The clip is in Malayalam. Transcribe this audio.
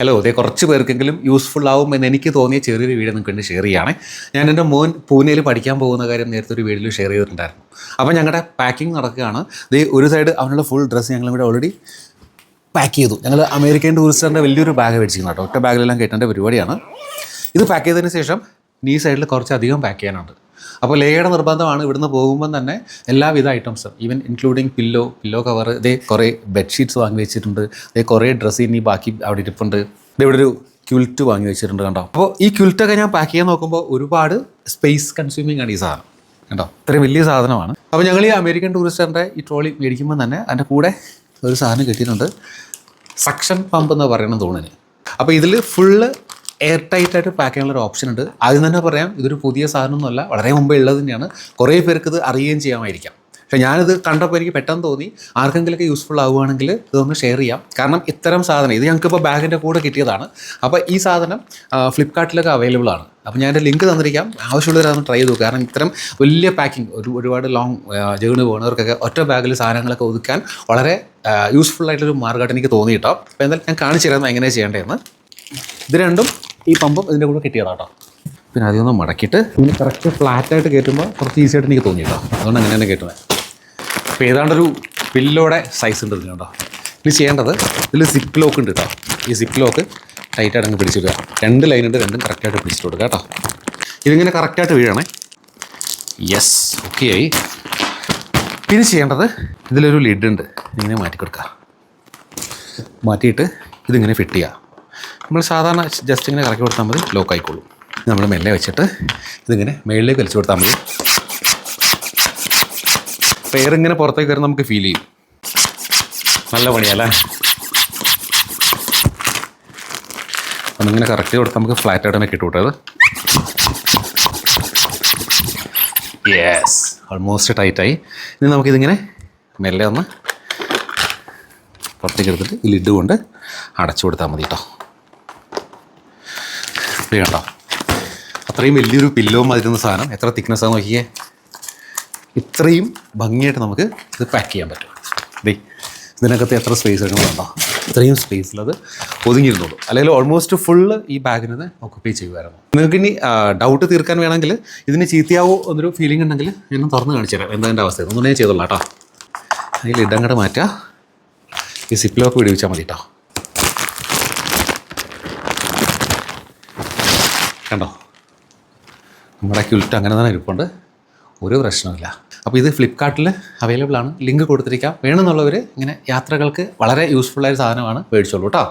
ഹലോ, അതേ കുറച്ച് പേർക്കെങ്കിലും യൂസ്ഫുൾ ആവും എന്ന് എനിക്ക് തോന്നിയ ചെറിയൊരു വീഡിയോ നിങ്ങൾക്ക് വേണ്ടി ഷെയർ ചെയ്യുകയാണ്. ഞാൻ എൻ്റെ മോൻ പൂനെയിൽ പഠിക്കാൻ പോകുന്ന കാര്യം നേരത്തെ ഒരു വീഡിയോയിൽ ഷെയർ ചെയ്തിട്ടുണ്ടായിരുന്നു. അപ്പോൾ ഞങ്ങളുടെ പാക്കിംഗ് നടക്കുകയാണ്. ഇത് ഒരു സൈഡ് അവനുള്ള ഫുൾ ഡ്രസ്സ് ഞങ്ങളിവിടെ ഓൾറെഡി പാക്ക് ചെയ്തു. ഞങ്ങൾ അമേരിക്കൻ ടൂറിസ്റ്ററിൻ്റെ വലിയൊരു ബാഗ് മേടിച്ചിരുന്നു കേട്ടോ. ഒറ്റ ബാഗിലെല്ലാം കയറ്റേണ്ട പരിപാടിയാണ്. ഇത് പാക്ക് ചെയ്തതിന് ശേഷം ഈ സൈഡിൽ കുറച്ചധികം പാക്ക് ചെയ്യാനുണ്ട്. അപ്പോൾ ലേയുടെ നിർബന്ധമാണ്. ഇവിടുന്ന് പോകുമ്പം തന്നെ എല്ലാവിധ ഐറ്റംസും, ഈവൻ ഇൻക്ലൂഡിങ് പില്ലോ കവർ, ഇതേ കുറേ ബെഡ്ഷീറ്റ്സ് വാങ്ങി വെച്ചിട്ടുണ്ട്. ഇതേ കുറേ ഡ്രസ്സ് ഇനി ബാക്കി അവിടെ ഇരിപ്പുണ്ട്. ഇവിടെ ഒരു ക്വിൽറ്റ് വാങ്ങി വെച്ചിട്ടുണ്ട് കണ്ടോ. അപ്പോൾ ഈ ക്വിൽറ്റൊക്കെ ഞാൻ പാക്ക് ചെയ്യാൻ നോക്കുമ്പോൾ ഒരുപാട് സ്പേസ് കൺസ്യൂമിങ് ആണ് ഈ സാധനം കണ്ടോ. ഇത്രയും വലിയ സാധനമാണ്. അപ്പോൾ ഞങ്ങൾ ഈ അമേരിക്കൻ ടൂറിസ്റ്ററിൻ്റെ ഈ ട്രോളി മേടിക്കുമ്പോൾ തന്നെ അതിൻ്റെ കൂടെ ഒരു സാധനം കിട്ടിയിട്ടുണ്ട്, സക്ഷൻ പമ്പ് എന്ന് പറയുന്ന തോണിന്. അപ്പോൾ ഇതിൽ ഫുള്ള് എയർ ടൈറ്റായിട്ട് പാക്ക് ചെയ്യാനുള്ളൊരു ഓപ്ഷൻ ഉണ്ട്. ആദ്യം തന്നെ പറയാം, ഇതൊരു പുതിയ സാധനമൊന്നുമല്ല, വളരെ മുമ്പേ ഉള്ളത് തന്നെയാണ്. കുറേ പേർക്ക് ഇത് അറിയുകയും ചെയ്യാമായിരിക്കാം. പക്ഷേ ഞാനിത് കണ്ടപ്പോൾ എനിക്ക് പെട്ടെന്ന് തോന്നി ആർക്കെങ്കിലൊക്കെ യൂസ്ഫുൾ ആവുകയാണെങ്കിൽ ഇതൊന്ന് ഷെയർ ചെയ്യാം. കാരണം ഇത്തരം സാധനം ഇത് ഞങ്ങൾക്കിപ്പോൾ ബാഗിൻ്റെ കൂടെ കിട്ടിയതാണ്. അപ്പോൾ ഈ സാധനം ഫ്ലിപ്കാർട്ടിലൊക്കെ അവൈലബിൾ ആണ്. അപ്പോൾ ഞാൻ എൻ്റെ ലിങ്ക് തന്നിരിക്കാം, ആവശ്യമുള്ളവരതൊന്ന് ട്രൈ ചെയ്തു. കാരണം ഇത്തരം വലിയ പാക്കിംഗ് ഒരുപാട് ലോങ് ജേർണി പോകുന്നവർക്കൊക്കെ ഒറ്റ ബാഗിൽ സാധനങ്ങളൊക്കെ ഒതുക്കാൻ വളരെ യൂസ്ഫുൾ ആയിട്ടൊരു മാർഗ്ഗമായിട്ട് എനിക്ക് തോന്നി കേട്ടോ. അപ്പോൾ എന്തായാലും ഞാൻ കാണിച്ചു തരാം എങ്ങനെയാണ് ചെയ്യേണ്ടതെന്ന്. ഇത് രണ്ടും ഈ പമ്പും ഇതിൻ്റെ കൂടെ കിട്ടിയതാണ് കേട്ടോ. പിന്നെ അതൊന്ന് മടക്കിയിട്ട് ഇങ്ങനെ കറക്റ്റ് ഫ്ലാറ്റായിട്ട് കയറ്റുമ്പോൾ കുറച്ച് ഈസി ആയിട്ട് എനിക്ക് തോന്നി കേട്ടോ. അതുകൊണ്ട് അങ്ങനെ തന്നെ കയറ്റുന്നത്. അപ്പോൾ ഏതാണ്ടൊരു പില്ലോടെ സൈസ് ഉണ്ട് ഇതിന് കേട്ടോ. ഇനി ചെയ്യേണ്ടത് ഇതിൽ സിപ്പ് ലോക്ക് ഉണ്ട് കേട്ടോ. ഈ സിപ്പ് ലോക്ക് ടൈറ്റായിട്ട് അങ്ങ് പിടിച്ചിടുക. 2 ലൈനുണ്ട്, രണ്ടും കറക്റ്റായിട്ട് പിടിച്ചിട്ട് കൊടുക്കുക കേട്ടോ. ഇതിങ്ങനെ കറക്റ്റായിട്ട് വീഴണേ. യെസ്, ഓക്കെ ആയി. പിന്നെ ചെയ്യേണ്ടത് ഇതിലൊരു ലിഡ് ഉണ്ട്, ഇങ്ങനെ മാറ്റി കൊടുക്കുക. മാറ്റിയിട്ട് ഇതിങ്ങനെ ഫിറ്റ് ചെയ്യുക. നമ്മൾ സാധാരണ ജസ്റ്റ് ഇങ്ങനെ കറക്കി കൊടുത്താൽ മതി, ലോക്ക് ആയിക്കോളും. നമ്മൾ മെല്ലെ വെച്ചിട്ട് ഇതിങ്ങനെ മേളിലേക്ക് വലിച്ചു കൊടുത്താൽ മതി. എയർ ഇങ്ങനെ പുറത്തേക്ക് വരുന്ന നമുക്ക് ഫീൽ ചെയ്യും. നല്ല പണിയല്ലേ. ഒന്നിങ്ങനെ കറക്റ്റ് കൊടുത്താൽ നമുക്ക് ഫ്ലാറ്റായിട്ട് തന്നെ കിട്ടും. യെസ്, ഓൾമോസ്റ്റ് ടൈറ്റായി. ഇനി നമുക്കിതിങ്ങനെ മെല്ലെ ഒന്ന് പുറത്തേക്ക് എടുത്തിട്ട് ഈ ലിഡ് കൊണ്ട് അടച്ചു കൊടുത്താൽ മതി കേട്ടോ. കണ്ടോ, അത്രയും വലിയൊരു പില്ലോ മതിരുന്ന സാധനം എത്ര തിക്നെസ്സാന്ന് നോക്കിയേ. ഇത്രയും ഭംഗിയായിട്ട് നമുക്ക് ഇത് പാക്ക് ചെയ്യാൻ പറ്റും. ഇതിനകത്ത് എത്ര സ്പേസ് എടുക്കണമെന്നുണ്ടോ, ഇത്രയും സ്പേസിലത് ഒതുങ്ങിയിരുന്നുള്ളൂ. അല്ലെങ്കിൽ ഓൾമോസ്റ്റ് ഫുള്ള് ഈ ബാഗിനെ ഓക്കുപ്പൈ ചെയ്യുമായിരുന്നു. നിങ്ങൾക്ക് ഇനി ഡൗട്ട് തീർക്കാൻ വേണമെങ്കിൽ ഇതിന് ചീത്തയാവോ എന്നൊരു ഫീലിംഗ് ഉണ്ടെങ്കിൽ ഞാൻ തുറന്ന് കാണിച്ചു തരാം എന്താ എൻ്റെ അവസ്ഥ. ഒന്നും ഞാൻ ചെയ്തോളാം കേട്ടോ. അതിൽ ഇടങ്ങടെ മാറ്റുക, ഈ സിപ്പിലൊക്കെ പിടിപ്പിച്ചാൽ മതി കേട്ടോ. കണ്ടോ, നമ്മുടെ ക്വിൽറ്റ് അങ്ങനെ തന്നെ ഇരിപ്പുണ്ട്, ഒരു പ്രശ്നമില്ല. അപ്പോൾ ഇത് ഫ്ലിപ്കാർട്ടിൽ അവൈലബിൾ ആണ്, ലിങ്ക് കൊടുത്തിരിക്കാം. വേണമെന്നുള്ളവർ ഇങ്ങനെ യാത്രകൾക്ക് വളരെ യൂസ്ഫുള്ളായ സാധനമാണ്, മേടിച്ചോളൂ കേട്ടോ.